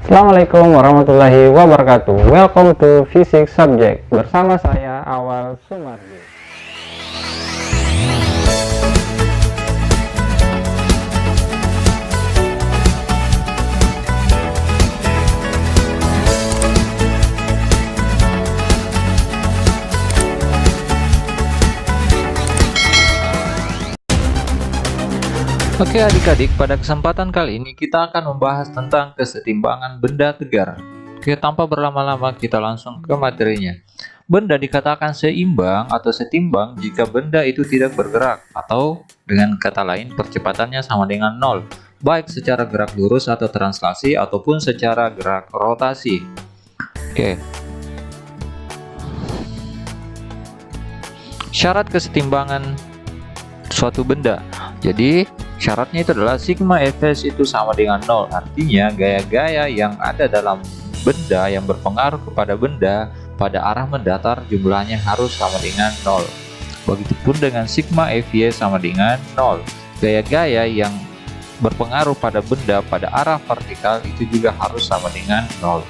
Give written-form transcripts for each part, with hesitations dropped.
Assalamualaikum warahmatullahi wabarakatuh. Welcome to Physics Subject. Bersama saya Awal Sumardi. Oke adik-adik, pada kesempatan kali ini kita akan membahas tentang kesetimbangan benda tegar. Oke, tanpa berlama-lama kita langsung ke materinya. Benda dikatakan seimbang atau setimbang jika benda itu tidak bergerak, atau dengan kata lain percepatannya sama dengan 0, baik secara gerak lurus atau translasi ataupun secara gerak rotasi. Oke. Syarat kesetimbangan suatu benda. Jadi syaratnya itu adalah sigma Fs itu sama dengan 0. Artinya gaya-gaya yang ada dalam benda yang berpengaruh kepada benda pada arah mendatar jumlahnya harus sama dengan 0. Begitupun dengan sigma Fy sama dengan 0. Gaya-gaya yang berpengaruh pada benda pada arah vertikal itu juga harus sama dengan 0.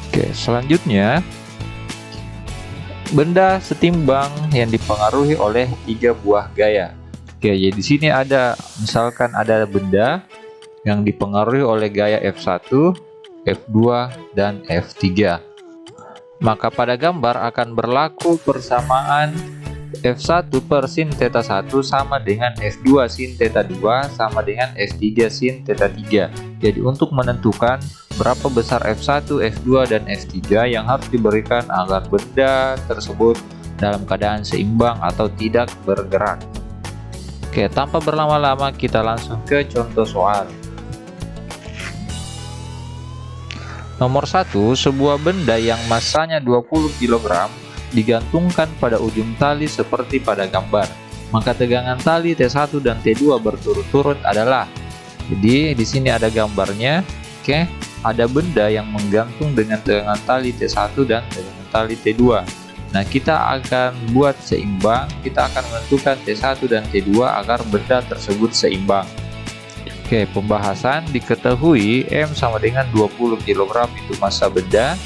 Oke, selanjutnya benda setimbang yang dipengaruhi oleh 3 buah gaya. Oke, jadi di sini ada misalkan ada benda yang dipengaruhi oleh gaya F1, F2, dan F3. Maka pada gambar akan berlaku persamaan F1 per sin theta 1 sama dengan F2 sin theta 2 sama dengan F3 sin theta 3. Jadi untuk menentukan berapa besar F1, F2, dan F3 yang harus diberikan agar benda tersebut dalam keadaan seimbang atau tidak bergerak. Oke, tanpa berlama-lama kita langsung ke contoh soal. Nomor 1, sebuah benda yang masanya 20 kg digantungkan pada ujung tali seperti pada gambar. Maka tegangan tali T1 dan T2 berturut-turut adalah. Jadi di sini ada gambarnya. Oke, ada benda yang menggantung dengan tegangan tali T1 dan tegangan tali T2. Nah, kita akan buat seimbang, kita akan menentukan T1 dan T2 agar benda tersebut seimbang. Oke, pembahasan diketahui M sama dengan 20 kg itu massa benda,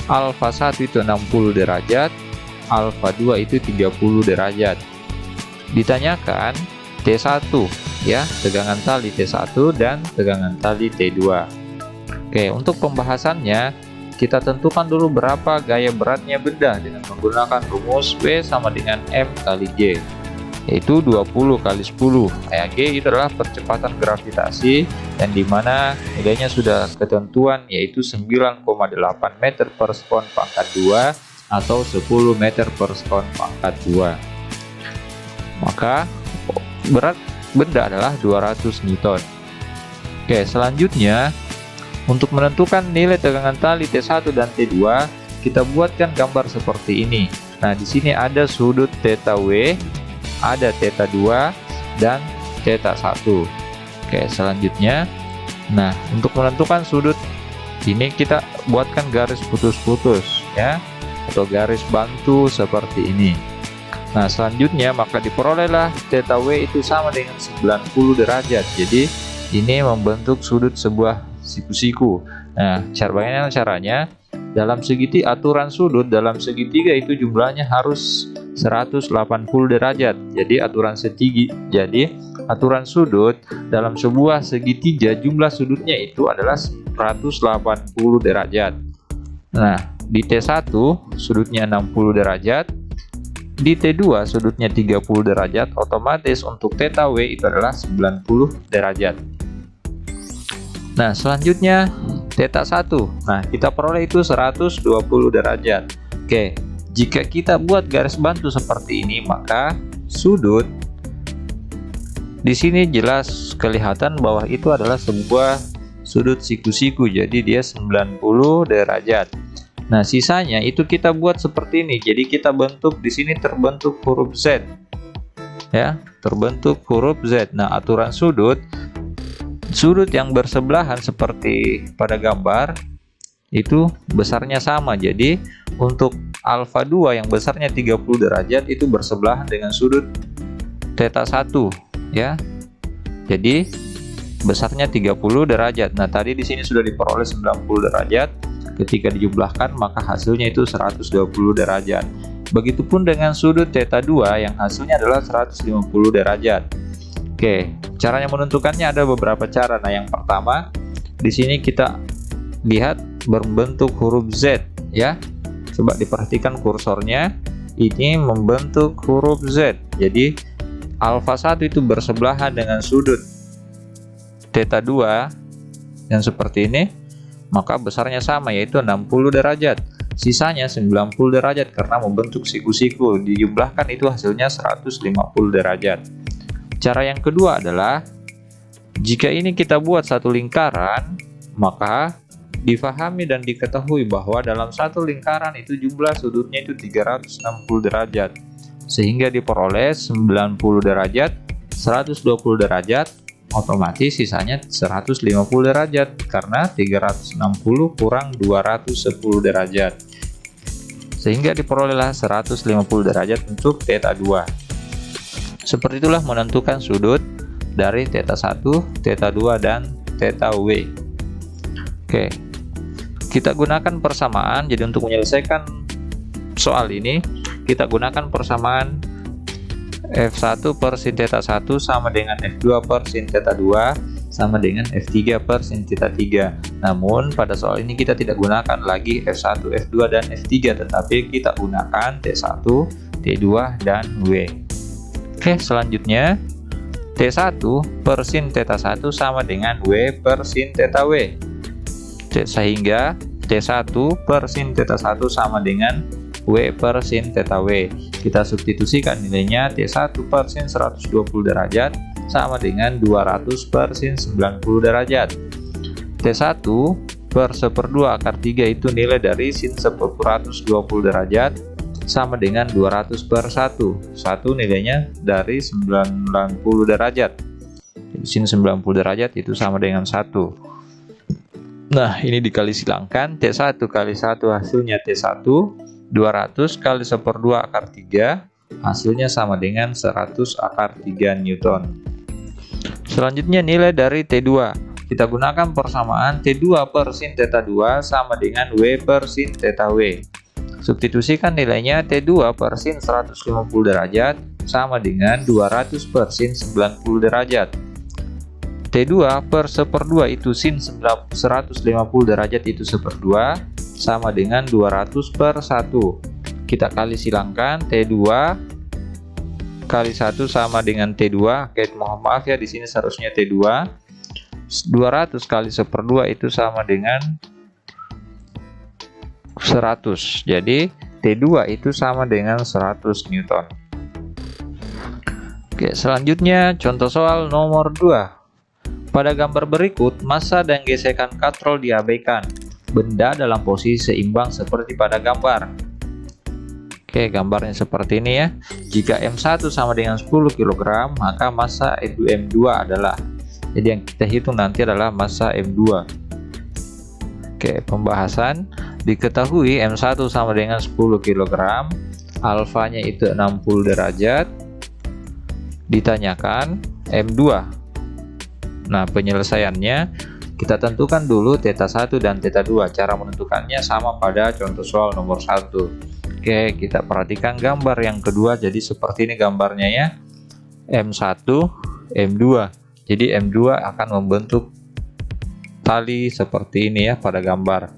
alfa 1 itu 60 derajat, alfa 2 itu 30 derajat. Ditanyakan T1 ya, tegangan tali T1 dan tegangan tali T2. Oke, untuk pembahasannya kita tentukan dulu berapa gaya beratnya benda dengan menggunakan rumus B sama dengan M kali G, yaitu 20 kali 10. G itu adalah percepatan gravitasi dan dimana nilainya sudah ketentuan yaitu 9,8 meter per sekon pangkat 2 atau 10 meter per sekon pangkat 2. Maka berat benda adalah 200 Newton. Oke, selanjutnya untuk menentukan nilai tegangan tali T1 dan T2, kita buatkan gambar seperti ini. Nah, di sini ada sudut theta W, ada theta 2 dan theta 1. Oke, selanjutnya, nah untuk menentukan sudut ini kita buatkan garis putus-putus ya, atau garis bantu seperti ini. Nah, selanjutnya maka diperolehlah theta W itu sama dengan 90 derajat. Jadi ini membentuk sudut sebuah siku-siku. Nah, bagaimana caranya? Dalam segitiga, aturan sudut dalam segitiga itu jumlahnya harus 180 derajat. Jadi aturan aturan sudut dalam sebuah segitiga jumlah sudutnya itu adalah 180 derajat. Nah, di T1 sudutnya 60 derajat, di T2 sudutnya 30 derajat, otomatis untuk theta W itu adalah 90 derajat. Nah, selanjutnya theta 1. Nah, kita peroleh itu 120 derajat. Oke, jika kita buat garis bantu seperti ini, maka sudut di sini jelas kelihatan bahwa itu adalah sebuah sudut siku-siku. Jadi dia 90 derajat. Nah, sisanya itu kita buat seperti ini. Jadi kita bentuk di sini terbentuk huruf Z. Ya, terbentuk huruf Z. Nah, aturan sudut yang bersebelahan seperti pada gambar itu besarnya sama. Jadi untuk alfa 2 yang besarnya 30 derajat itu bersebelahan dengan sudut theta 1 ya. Jadi besarnya 30 derajat. Nah, tadi di sini sudah diperoleh 90 derajat. Ketika dijumlahkan maka hasilnya itu 120 derajat. Begitupun dengan sudut θ2 yang hasilnya adalah 150 derajat. Oke, caranya menentukannya ada beberapa cara. Nah, yang pertama di sini kita lihat berbentuk huruf Z ya. Coba diperhatikan kursornya, ini membentuk huruf Z. Jadi alfa 1 itu bersebelahan dengan sudut θ2 yang seperti ini, maka besarnya sama yaitu 60 derajat. Sisanya 90 derajat karena membentuk siku-siku. Dijumlahkan itu hasilnya 150 derajat. Cara yang kedua adalah jika ini kita buat satu lingkaran, maka difahami dan diketahui bahwa dalam satu lingkaran itu jumlah sudutnya itu 360 derajat. Sehingga diperoleh 90 derajat, 120 derajat, otomatis sisanya 150 derajat karena 360 kurang 210 derajat. Sehingga diperolehlah 150 derajat untuk θ2. Seperti itulah menentukan sudut dari θ1, θ2 dan θw. Oke. Kita gunakan persamaan. Jadi untuk menyelesaikan soal ini kita gunakan persamaan F1 per sin θ1 sama dengan F2 per sin θ2 sama dengan F3 per sin θ3. Namun pada soal ini kita tidak gunakan lagi F1, F2 dan F3, tetapi kita gunakan T1, T2 dan W. Oke, selanjutnya T1 per sin θ1 sama dengan W per sin θw. Sehingga T1 per sin θ1 sama dengan W per sin θw. Kita substitusikan nilainya. T1 per sin 120 derajat sama dengan 200 per sin 90 derajat. T1 per 1/2 akar 3 itu nilai dari sin 120 derajat sama dengan 200 per 1. 1 nilainya dari 90 derajat. Jadi sin 90 derajat itu sama dengan 1. Nah, ini dikali silangkan. T1 kali 1 hasilnya T1. 200 kali 1/2 akar 3 hasilnya sama dengan 100 akar 3 Newton. Selanjutnya nilai dari T2. Kita gunakan persamaan T2 per sin θ2 sama dengan W per sin θw. Substitusikan nilainya. T2 per sin 150 derajat sama dengan 200 per sin 90 derajat. T2 per 1/2 itu sin 150 derajat itu 1/2 sama dengan 200 per 1. Kita kali silangkan. T2 kali 1 sama dengan T2. Oke, mohon maaf ya, di sini seharusnya T2. 200 kali 1/2 itu sama dengan 100. Jadi T2 itu sama dengan 100 Newton. Oke, selanjutnya contoh soal nomor 2. Pada gambar berikut, massa dan gesekan katrol diabaikan. Benda dalam posisi seimbang seperti pada gambar. Oke, gambarnya seperti ini ya. Jika M1 sama dengan 10 kg, maka massa M2 adalah. Jadi yang kita hitung nanti adalah massa M2. Oke, pembahasan. Diketahui M1 sama dengan 10 kg, alfanya itu 60 derajat. Ditanyakan M2. Nah, penyelesaiannya kita tentukan dulu θ1 dan θ2. Cara menentukannya sama pada contoh soal nomor 1. Oke, kita perhatikan gambar yang kedua. Jadi seperti ini gambarnya ya. M1, M2. Jadi M2 akan membentuk tali seperti ini ya pada gambar.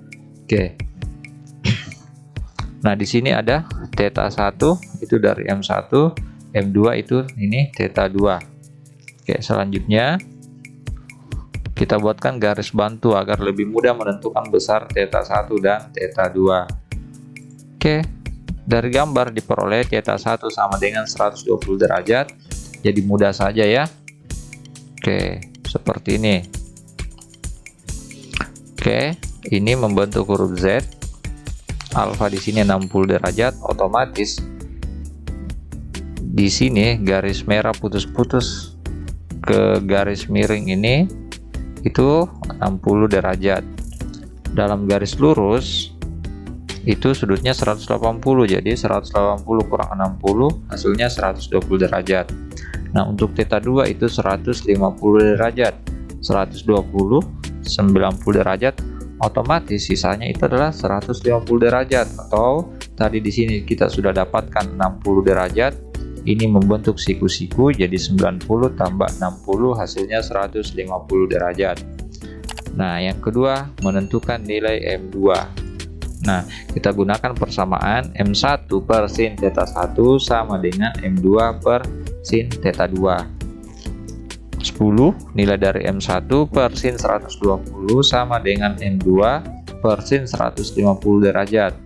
Oke. Nah, di sini ada θ1 itu dari M1, M2 itu ini θ2. Oke, selanjutnya kita buatkan garis bantu agar lebih mudah menentukan besar θ1 dan θ2. Oke, dari gambar diperoleh θ1 sama dengan 120 derajat. Jadi mudah saja ya. Oke, seperti ini. Oke, ini membentuk huruf Z. Alfa di sini 60 derajat, otomatis di sini garis merah putus-putus ke garis miring ini itu 60 derajat. Dalam garis lurus itu sudutnya 180, jadi 180 kurang 60 hasilnya 120 derajat. Nah, untuk θ2 itu 150 derajat. 120, 90 derajat, otomatis sisanya itu adalah 150 derajat. Atau tadi di sini kita sudah dapatkan 60 derajat, ini membentuk siku-siku, jadi 90 tambah 60 hasilnya 150 derajat. Nah, yang kedua menentukan nilai M2. Nah, kita gunakan persamaan M1 per sin theta 1 sama dengan M2 per sin theta 2. 10 nilai dari M1 per sin 120 sama dengan M2 per sin 150 derajat.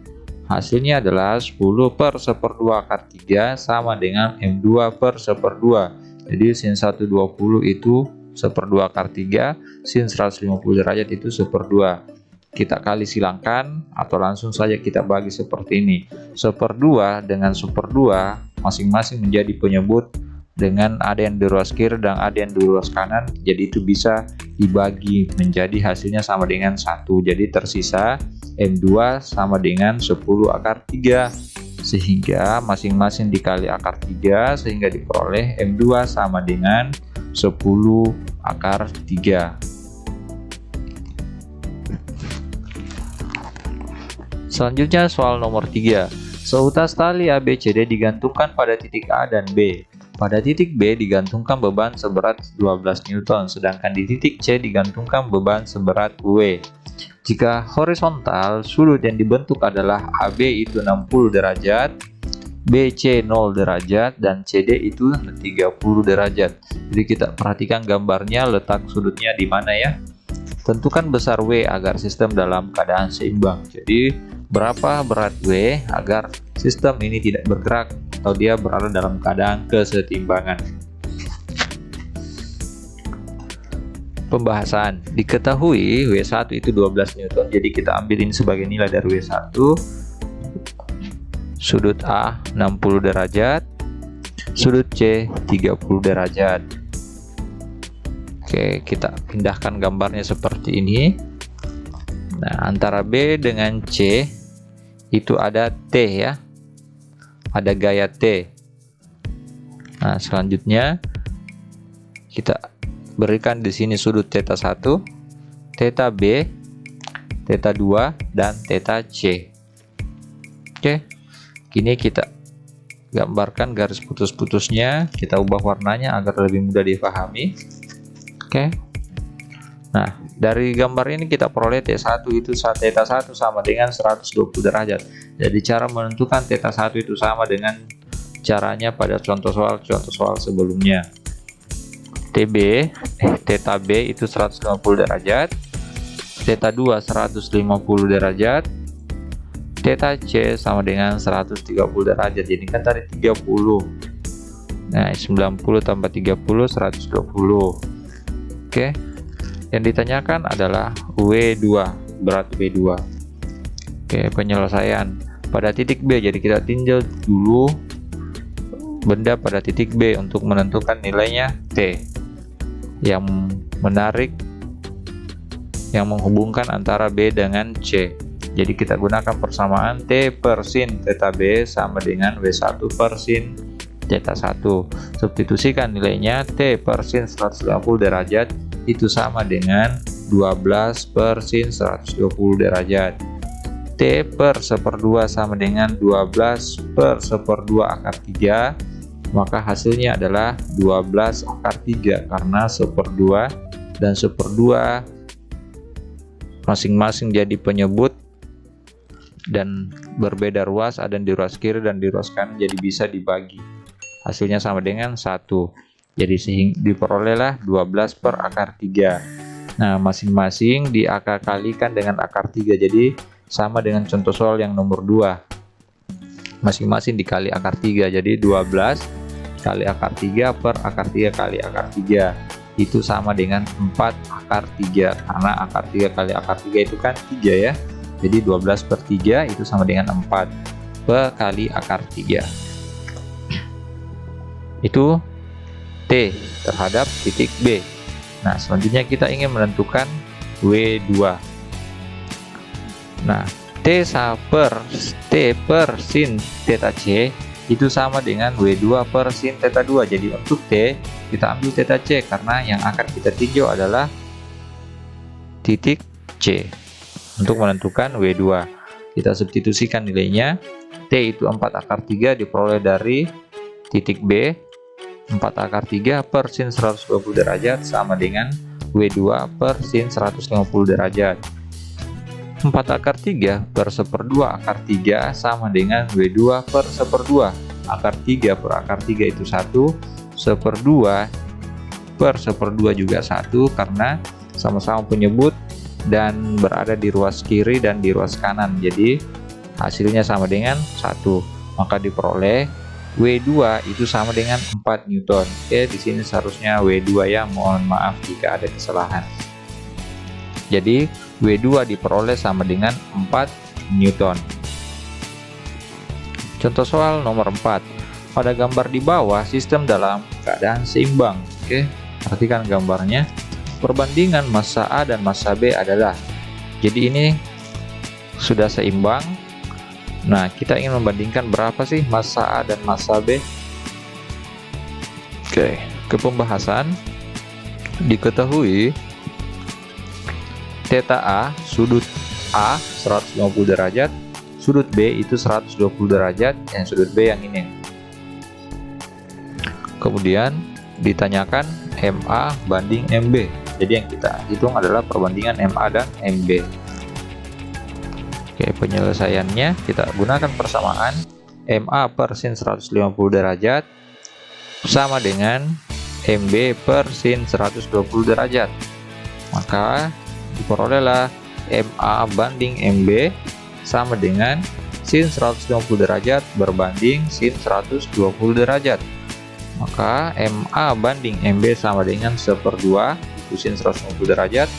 Hasilnya adalah 10 per 1/2 akar 3 sama dengan M2 per 1/2. Jadi sin 120 itu 1/2 akar 3, sin 150 derajat itu 1/2. Kita kali silangkan atau langsung saja kita bagi seperti ini. 1/2 dengan 1/2 masing-masing menjadi penyebut dengan ada yang di ruas kiri dan ada yang di ruas kanan. Jadi itu bisa dibagi menjadi hasilnya sama dengan 1. Jadi tersisa M2 sama dengan 10 akar 3. Sehingga masing-masing dikali akar 3 sehingga diperoleh M2 sama dengan 10 akar 3. Selanjutnya soal nomor 3. Seutas tali ABCD digantungkan pada titik A dan B. Pada titik B digantungkan beban seberat 12 Newton, sedangkan di titik C digantungkan beban seberat W. Jika horizontal, sudut yang dibentuk adalah AB itu 60 derajat, BC 0 derajat, dan CD itu 30 derajat. Jadi kita perhatikan gambarnya, letak sudutnya di mana ya. Tentukan besar W agar sistem dalam keadaan seimbang. Jadi berapa berat W agar sistem ini tidak bergerak atau dia berada dalam keadaan kesetimbangan. Pembahasan. Diketahui W1 itu 12 Newton, jadi kita ambil ini sebagai nilai dari W1. Sudut A 60 derajat, sudut C 30 derajat. Oke, kita pindahkan gambarnya seperti ini. Nah, antara B dengan C itu ada T ya. Ada gaya T. Nah, selanjutnya kita berikan di sini sudut theta 1, theta B, theta 2, dan theta C. Oke. Kini kita gambarkan garis putus-putusnya, kita ubah warnanya agar lebih mudah dipahami. Oke. Nah, dari gambar ini kita peroleh T1 itu theta 1 sama dengan 120 derajat. Jadi cara menentukan theta 1 itu sama dengan caranya pada contoh soal sebelumnya. Theta B itu 150 derajat, theta 2 150 derajat, theta C sama dengan 130 derajat. Jadi kan tadi 30. Nah, 90 tambah 30 120. Oke. Yang ditanyakan adalah W2, berat W2. Oke, penyelesaian pada titik B. Jadi kita tinjau dulu benda pada titik B untuk menentukan nilainya T. Yang menarik, yang menghubungkan antara B dengan C. Jadi kita gunakan persamaan T per sin theta B sama dengan W1 per sin theta 1. Substitusikan nilainya T per sin 150 derajat itu sama dengan 12 per sin 120 derajat. T per 1/2 sama dengan 12 per 1/2 akar 3. Maka hasilnya adalah 12 akar 3 karena 1/2 dan 1/2 masing-masing jadi penyebut dan berbeda ruas, ada di ruas kiri dan di ruas kanan, jadi bisa dibagi. Hasilnya sama dengan 1. Jadi diperolehlah 12 per akar 3. Nah, masing-masing diakar-kalikan dengan akar 3. Jadi sama dengan contoh soal yang nomor 2. Masing-masing dikali akar 3. Jadi 12 kali akar 3 per akar 3 kali akar 3. Itu sama dengan 4 akar 3. Karena akar 3 kali akar 3 itu kan 3 ya. Jadi 12 per 3 itu sama dengan 4 per kali akar 3. Itu T terhadap titik B. Nah, selanjutnya kita ingin menentukan W2. Nah, T per sin theta C itu sama dengan W2 per sin theta 2. Jadi untuk T kita ambil theta C karena yang akan kita tinjau adalah titik C. Untuk menentukan W2, kita substitusikan nilainya. T itu 4 akar 3 diperoleh dari titik B. 4 akar 3 per sin 120 derajat sama dengan W2 per sin 150 derajat. 4 akar 3 per 1/2 akar 3 sama dengan W2 per 1/2. Akar 3 per akar 3 itu 1, 1/2 per 1/2 juga 1 karena sama-sama penyebut dan berada di ruas kiri dan di ruas kanan. Jadi hasilnya sama dengan 1. Maka diperoleh W2 itu sama dengan 4 Newton. Oke, di sini seharusnya W2 ya, mohon maaf jika ada kesalahan. Jadi W2 diperoleh sama dengan 4 Newton. Contoh soal nomor 4. Pada gambar di bawah, sistem dalam keadaan seimbang. Oke, perhatikan gambarnya. Perbandingan massa A dan massa B adalah. Jadi ini sudah seimbang. Nah, kita ingin membandingkan berapa sih massa A dan massa B. Oke, ke pembahasan. Diketahui theta A, sudut A 150 derajat, sudut B itu 120 derajat, yang sudut B yang ini. Kemudian ditanyakan MA banding MB. Jadi yang kita hitung adalah perbandingan MA dan MB. Oke, penyelesaiannya kita gunakan persamaan MA per sin 150 derajat sama dengan MB per sin 120 derajat. Maka diperolehlah MA banding MB sama dengan sin 150 derajat berbanding sin 120 derajat. Maka MA banding MB sama dengan 1/2 itu sin 150 derajat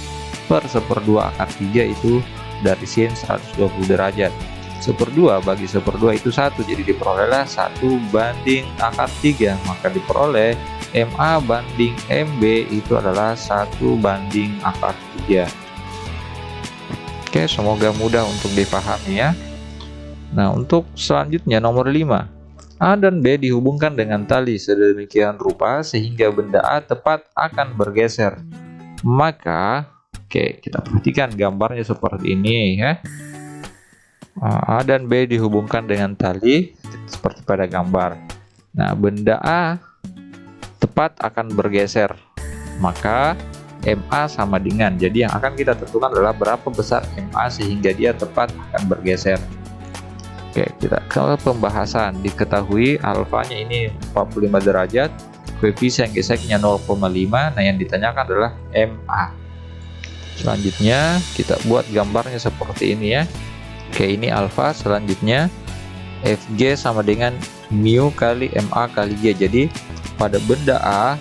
per 1/2 akar 3 itu dari sin 120 derajat. 1/2 bagi 1/2 itu 1, jadi diperolehlah 1 banding akar 3. Maka diperoleh MA banding MB itu adalah 1 banding akar 3. Oke, semoga mudah untuk dipahami ya. Nah, untuk selanjutnya nomor 5. A dan B dihubungkan dengan tali sedemikian rupa sehingga benda A tepat akan bergeser. Maka, oke, kita perhatikan gambarnya seperti ini ya. A dan B dihubungkan dengan tali seperti pada gambar. Nah, benda A tepat akan bergeser. Maka MA sama dengan, jadi yang akan kita tentukan adalah berapa besar MA sehingga dia tepat akan bergeser. Oke, kita ke pembahasan. Diketahui alfanya ini 45 derajat, koefisien geseknya 0,5. Nah, yang ditanyakan adalah MA. Selanjutnya kita buat gambarnya seperti ini ya. Oke, ini alfa. Selanjutnya FG sama dengan mu kali MA kali G. Jadi pada benda A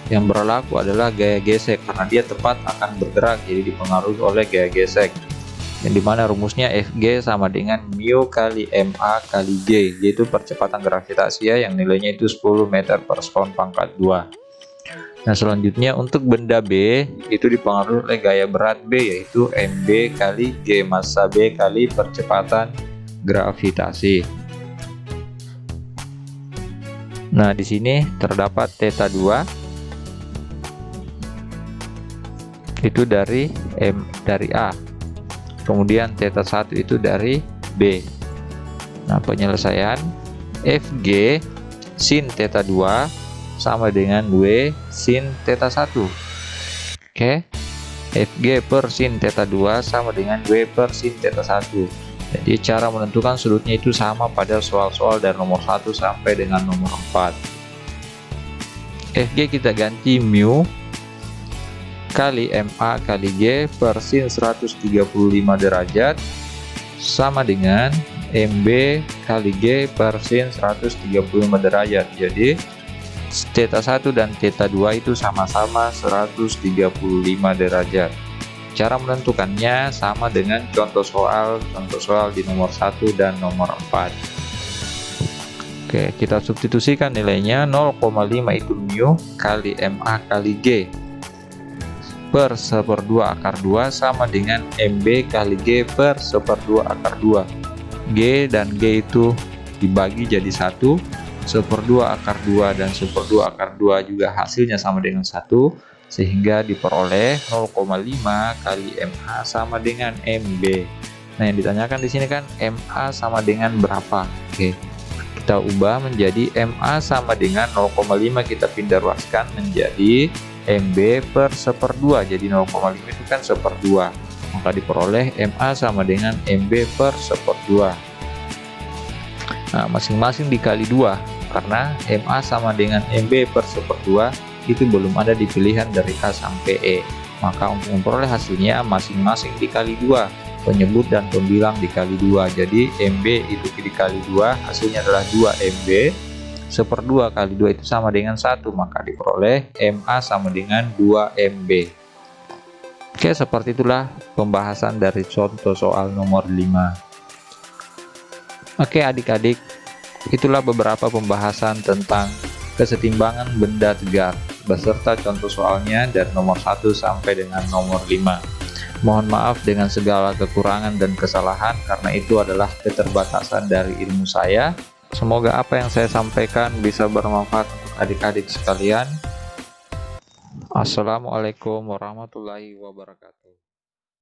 yang berlaku adalah gaya gesek karena dia tepat akan bergerak, jadi dipengaruhi oleh gaya gesek. Yang dimana rumusnya Fg sama dengan mu kali Ma kali G, yaitu percepatan gravitasi ya, yang nilainya itu 10 meter per sekon pangkat 2. Nah, selanjutnya untuk benda B itu dipengaruhi oleh gaya berat B, yaitu Mb kali G, massa B kali percepatan gravitasi. Nah, di sini terdapat theta 2 itu dari A, kemudian theta 1 itu dari B. Nah, penyelesaian Fg sin theta 2 sama dengan W sin theta 1. Oke, Fg per sin theta 2 sama dengan W per sin theta 1. Jadi cara menentukan sudutnya itu sama pada soal-soal dari nomor 1 sampai dengan nomor 4. Fg kita ganti mu kali Ma kali G per sin 135 derajat sama dengan Mb kali G per sin 135 derajat. Jadi theta 1 dan theta 2 itu sama-sama 135 derajat. Cara menentukannya sama dengan contoh soal di nomor 1 dan nomor 4. Oke, kita substitusikan nilainya. 0,5 itu mu kali Ma kali G per 1/2 akar 2 sama dengan Mb kali G per 1/2 akar 2. G dan G itu dibagi jadi 1, 1/2 akar 2 dan 1/2 akar 2 juga hasilnya sama dengan 1. sehingga diperoleh 0,5 kali MA sama dengan MB. Nah, yang ditanyakan di sini kan MA sama dengan berapa? Oke, kita ubah menjadi MA sama dengan 0,5, kita pindah ruaskan menjadi MB per 1/2. Jadi 0,5 itu kan 1/2, maka diperoleh MA sama dengan MB per 1/2. Nah, masing-masing dikali 2, karena MA sama dengan MB per 1/2 itu belum ada di pilihan dari A sampai E. Maka untuk memperoleh hasilnya masing-masing dikali 2, penyebut dan pembilang dikali 2. Jadi MB itu dikali 2, hasilnya adalah 2 MB. 1/2 kali 2 itu sama dengan 1, maka diperoleh MA sama dengan 2 MB. Oke, seperti itulah pembahasan dari contoh soal nomor 5. Oke adik-adik, itulah beberapa pembahasan tentang kesetimbangan benda tegar beserta contoh soalnya dari nomor 1 sampai dengan nomor 5. Mohon maaf dengan segala kekurangan dan kesalahan karena itu adalah keterbatasan dari ilmu saya. Semoga apa yang saya sampaikan bisa bermanfaat untuk adik-adik sekalian. Assalamualaikum warahmatullahi wabarakatuh.